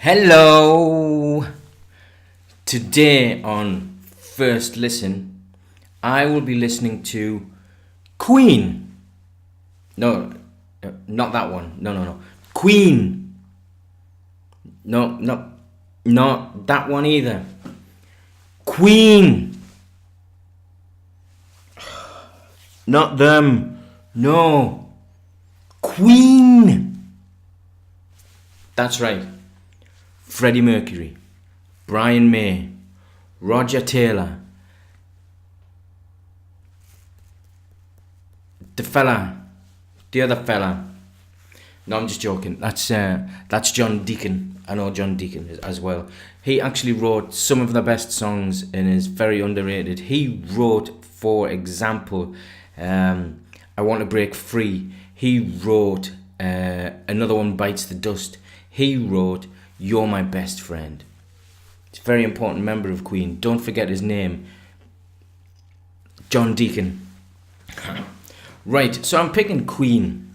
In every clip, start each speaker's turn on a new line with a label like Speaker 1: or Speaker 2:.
Speaker 1: Hello! Today on First Listen, I will be listening to Queen. No, not that one. No. Queen. No, not that one either. Queen. Not them. No. Queen. That's right. Freddie Mercury, Brian May, Roger Taylor, the other fella. No, I'm just joking. That's John Deacon. I know John Deacon as well. He actually wrote some of the best songs and is very underrated. He wrote, for example, I Want to Break Free. He wrote Another One Bites the Dust. He wrote You're My Best Friend. He's a very important member of Queen. Don't forget his name. John Deacon. Right, so I'm picking Queen.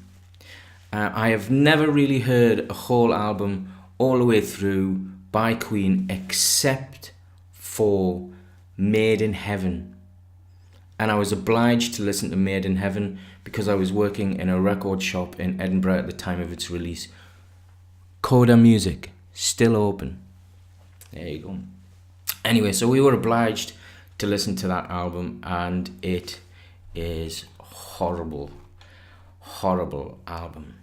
Speaker 1: I have never really heard a whole album all the way through by Queen except for Made in Heaven. And I was obliged to listen to Made in Heaven because I was working in a record shop in Edinburgh at the time of its release. Coda Music, still open. There you go. Anyway, so we were obliged to listen to that album, and it is horrible album.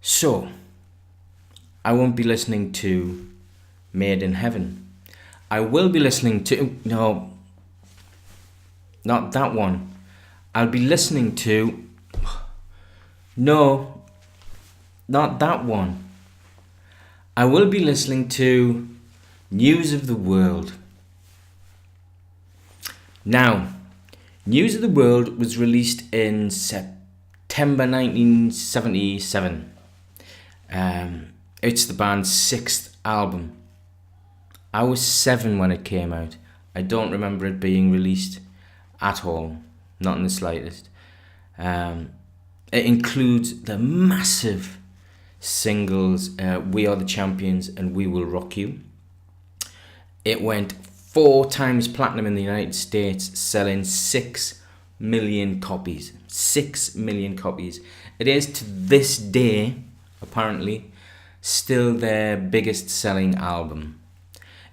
Speaker 1: So I won't be listening to Made in Heaven. I will be listening to not that one. I'll be listening to not that one. I will be listening to News of the World. Now, News of the World was released in September 1977. It's the band's 6th album. I was 7 when it came out. I don't remember it being released at all, not in the slightest. It includes the massive singles We Are the Champions and We Will Rock You. It went 4 times platinum in the United States, selling 6 million copies. 6 million copies. It is to this day, apparently, still their biggest selling album.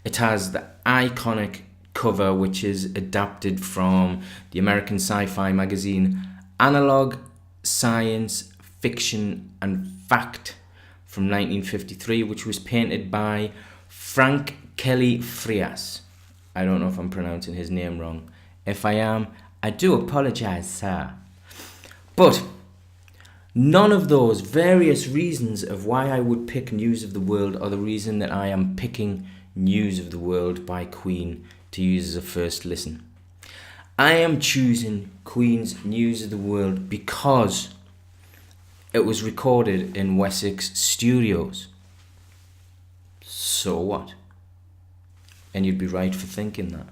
Speaker 1: It has the iconic cover, which is adapted from the American sci-fi magazine Analog Science Fiction and Fact from 1953, which was painted by Frank Kelly Frias. I don't know if I'm pronouncing his name wrong. If I am, I do apologize, sir. But none of those various reasons of why I would pick News of the World are the reason that I am picking News of the World by Queen to use as a first listen. I am choosing Queen's News of the World because it was recorded in Wessex Studios. So what? And you'd be right for thinking that.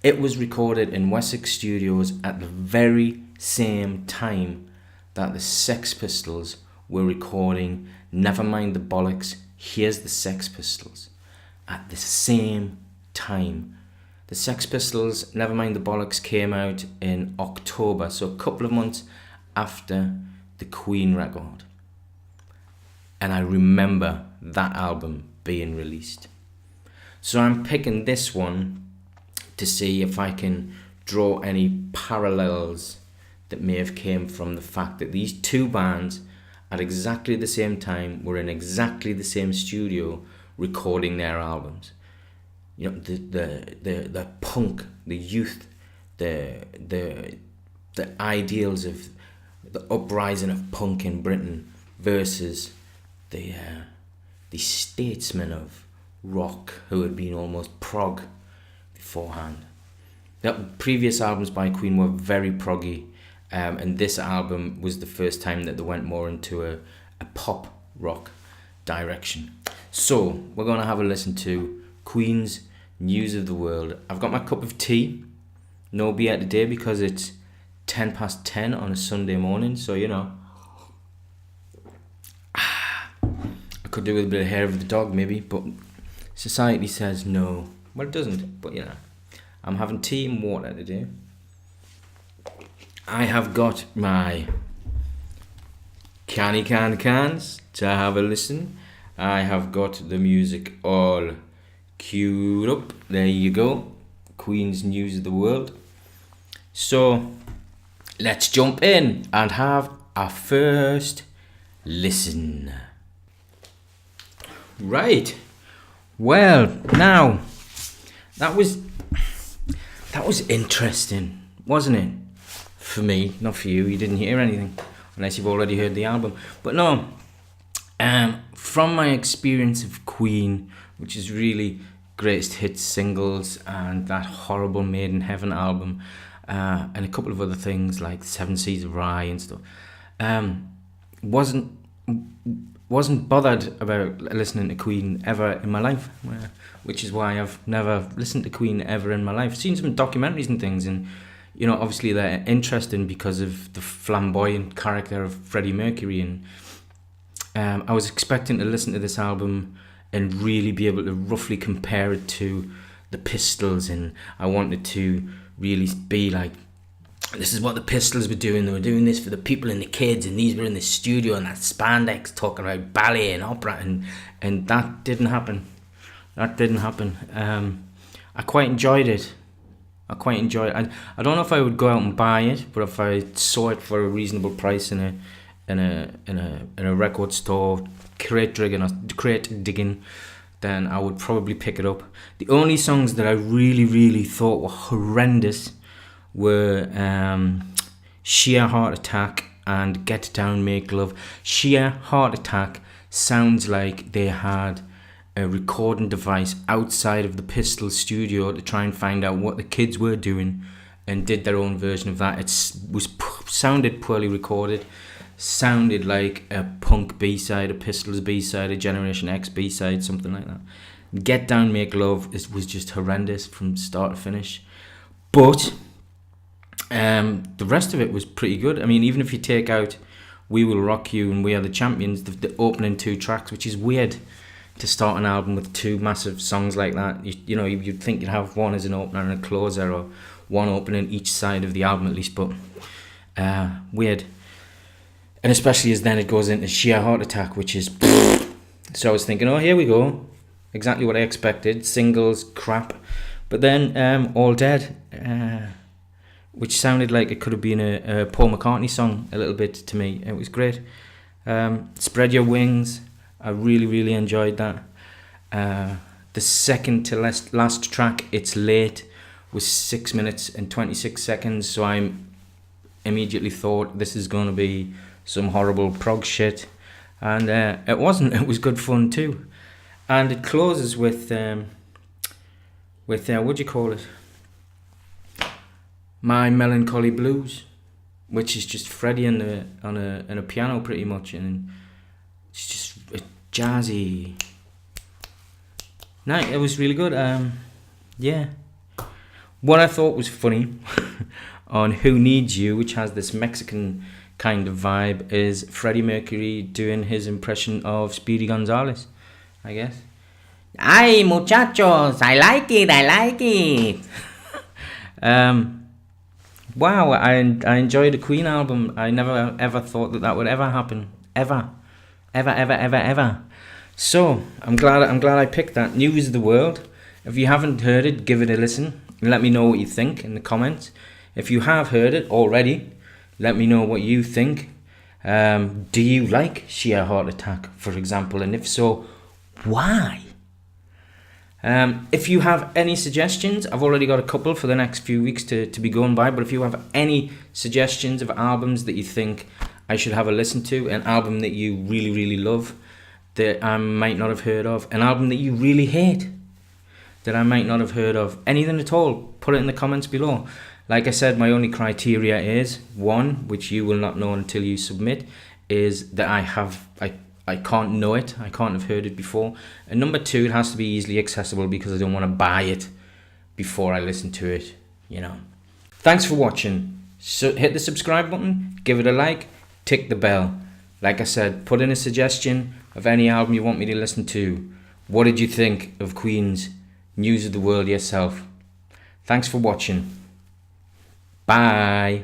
Speaker 1: It was recorded in Wessex Studios at the very same time that the Sex Pistols were recording Nevermind the Bollocks, Here's the Sex Pistols. At the same time. The Sex Pistols, Nevermind the Bollocks, came out in October, so a couple of months after the Queen record. And I remember that album being released. So I'm picking this one to see if I can draw any parallels that may have came from the fact that these two bands at exactly the same time were in exactly the same studio recording their albums. You know, the punk, the youth, the ideals of the uprising of punk in Britain versus the statesmen of rock who had been almost prog beforehand. The previous albums by Queen were very proggy, and this album was the first time that they went more into a pop rock direction. So we're going to have a listen to Queen's News of the World. I've got my cup of tea, no beer today because it's 10 past 10 on a Sunday morning, so you know, a could do with a bit of hair of the dog maybe, but society says no. Well, it doesn't, but you know. I'm having tea and water today. I have got my cans to have a listen. I have got the music all queued up. There you go. Queen's News of the World. So let's jump in and have our first listen. Right. Well, now that was interesting, wasn't it? For me, not for you. You didn't hear anything unless you've already heard the album. But no, from my experience of Queen, which is really greatest hits singles and that horrible Made in Heaven album, and a couple of other things like Seven Seas of Rye and stuff, wasn't bothered about listening to Queen ever in my life, which is why I've never listened to Queen ever in my life. I've seen some documentaries and things, and you know, obviously they're interesting because of the flamboyant character of Freddie Mercury, and I was expecting to listen to this album and really be able to roughly compare it to the Pistols, and I wanted to really be like, this is what the Pistols were doing. They were doing this for the people and the kids, and these were in the studio and that spandex talking about ballet and opera, and that didn't happen. That didn't happen. I quite enjoyed it. I don't know if I would go out and buy it, but if I saw it for a reasonable price in a record store, crate digging, then I would probably pick it up. The only songs that I really, really thought were horrendous were Sheer Heart Attack and Get Down, Make Love. Sheer Heart Attack sounds like they had a recording device outside of the Pistol studio to try and find out what the kids were doing and did their own version of that. It sounded poorly recorded, sounded like a punk B-side, a Pistols B-side, a Generation X B-side, something like that. Get Down, Make Love was just horrendous from start to finish. But the rest of it was pretty good. I mean, even if you take out We Will Rock You and We Are the Champions, the opening two tracks, which is weird to start an album with two massive songs like that. You know, you'd think you'd have one as an opener and a closer, or one opening each side of the album at least, but weird. And especially as then it goes into Sheer Heart Attack, which is so I was thinking, oh, here we go, exactly what I expected. Singles, crap. But then All Dead, which sounded like it could have been a Paul McCartney song a little bit to me. It was great. Spread Your Wings, I really, really enjoyed that. The second to last track, It's Late, was 6 minutes and 26 seconds, so I immediately thought this is going to be some horrible prog shit, and it wasn't. It was good fun too. And it closes with what do you call it? My Melancholy Blues, which is just Freddie on a piano pretty much, and it's just jazzy. No, it was really good. Yeah. What I thought was funny on Who Needs You, which has this Mexican kind of vibe, is Freddie Mercury doing his impression of Speedy Gonzales, I guess. Ay, muchachos, I like it. Wow, I enjoyed the Queen album. I never ever thought that would ever happen. Ever. So I'm glad I picked that. News of the World. If you haven't heard it, give it a listen and let me know what you think in the comments. If you have heard it already, let me know what you think. Do you like Sheer Heart Attack, for example? And if so, why? If you have any suggestions, I've already got a couple for the next few weeks to be going by, but if you have any suggestions of albums that you think I should have a listen to, an album that you really, really love that I might not have heard of, an album that you really hate that I might not have heard of, anything at all, put it in the comments below. Like I said, my only criteria is, one, which you will not know until you submit, is that I can't know it, I can't have heard it before. And number two, it has to be easily accessible because I don't want to buy it before I listen to it, you know. Thanks for watching. So hit the subscribe button, give it a like, tick the bell. Like I said, put in a suggestion of any album you want me to listen to. What did you think of Queen's News of the World yourself? Thanks for watching. Bye.